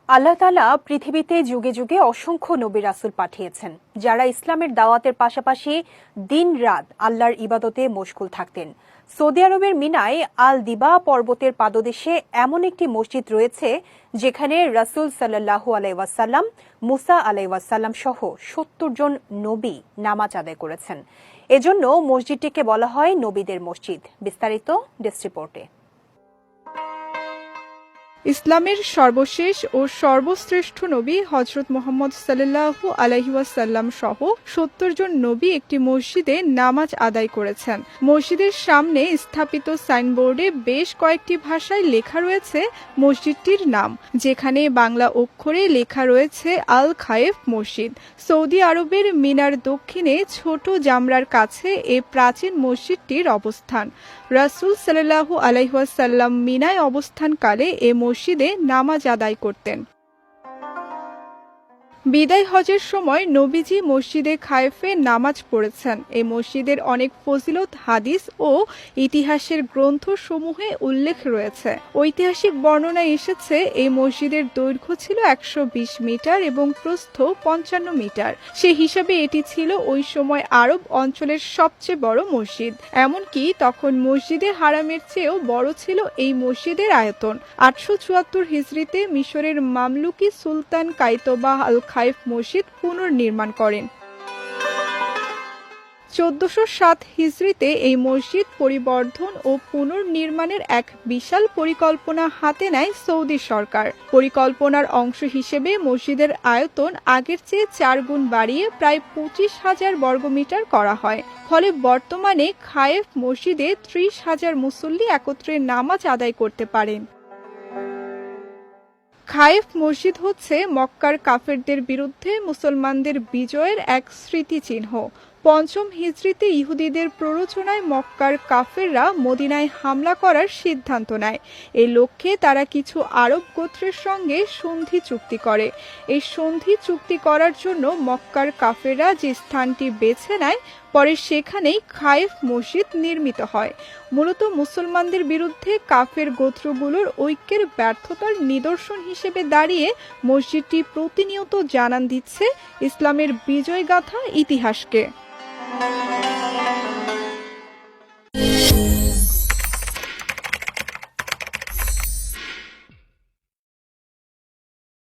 আল্লাহ তাআলা পৃথিবীতে যুগে যুগে অসংখ্য নবী রাসূল পাঠিয়েছেন, যারা ইসলামের দাওয়াতের পাশাপাশি দিন-রাত আল্লাহর ইবাদতে মশগুল থাকতেন। সৌদি আরবের মিনায় আল দিবা পর্বতের পাদদেশে এমন একটি মসজিদ রয়েছে, যেখানে রাসূল সাল্লাল্লাহু আলাইহি ওয়াসাল্লাম, মুসা আলাইহি ওয়াসাল্লাম সহ ৭০ জন নবী নামাজ আদায় করেছেন। এজন্য মসজিদটিকে বলা হয় নবীদের মসজিদ। বিস্তারিত ডেস্ক রিপোর্টে। ইসলামের সর্বশেষ ও সর্বশ্রেষ্ঠ নবী হযরত মুহাম্মদ সাল্লাল্লাহু আলাইহি ওয়াসাল্লাম সহ ৭০ জন নবী একটি মসজিদে নামাজ আদায় করেছেন। মসজিদের সামনে স্থাপিত সাইনবোর্ডে বেশ কয়েকটি ভাষায় লেখা রয়েছে মসজিদটির নাম, যেখানে বাংলা অক্ষরে লেখা রয়েছে আল খায়েফ মসজিদ। সৌদি আরবের মিনার দক্ষিণে ছোট জামরার কাছে এই প্রাচীন মসজিদটির অবস্থান। রাসূল সাল্লাল্লাহু আলাইহি ওয়াসাল্লাম মিনায় অবস্থানকালে এ মসজিদে নামাজ আদায় করতেন। বিদায় হজের সময় নবীজি মসজিদে খায়েফে নামাজ পড়েছেন। এই মসজিদের অনেক ফজিলত হাদিস ও ইতিহাসের গ্রন্থসমূহে উল্লেখ রয়েছে। ঐতিহাসিক বর্ণনায় এসেছে এই মসজিদের দৈর্ঘ্য ছিল ১২০ মিটার এবং প্রস্থ ৫৫ মিটার। সে হিসাবে এটি ছিল ওই সময় আরব অঞ্চলের সবচেয়ে বড় মসজিদ। এমনকি তখন মসজিদে হারামের চেয়েও বড় ছিল এই মসজিদের আয়তন। ৮৭৪ হিজরিতে মিশরের মামলুকি সুলতান কাইতবাহ আল খায়েফ মসজিদ পুনর্নির্মাণ করেন। ১৪০৭ হিজরিতে এই মসজিদ পরিবর্ধন ও পুনর্নির্মাণের এক বিশাল পরিকল্পনা হাতে নেয় সৌদি সরকার। পরিকল্পনার অংশ হিসেবে মসজিদের আয়তন আগের চেয়ে ৪ গুণ বাড়িয়ে প্রায় ২৫,০০০ বর্গমিটার করা হয়। ফলে বর্তমানে খায়েফ মসজিদে ৩০,০০০ মুসল্লি একত্রে নামাজ আদায় করতে পারেন। খায়েফ মসজিদ হচ্ছে মক্কার কাফেরদের বিরুদ্ধে মুসলমানদের বিজয়ের এক স্মৃতিচিহ্ন। ৫ম হিজরিতে ইহুদিদের প্ররোচনায় মক্কার কাফেররা মদিনায় হামলা করার সিদ্ধান্ত নেয়। এই লক্ষ্যে তারা কিছু আরব গোত্রের সঙ্গে সন্ধি চুক্তি করে। এই সন্ধি চুক্তি করার জন্য মক্কার কাফেররা যে স্থানটি বেছে নেয়, পরে সেখানেই খায়েফ মসজিদ নির্মিত হয়। মূলত মুসলমানদের বিরুদ্ধে কাফের গোত্রগুলোর ঐক্যের ব্যর্থতার নিদর্শন হিসেবে দাঁড়িয়ে মসজিদটি প্রতিনিয়ত জানান দিচ্ছে ইসলামের বিজয়গাথা ইতিহাসকে।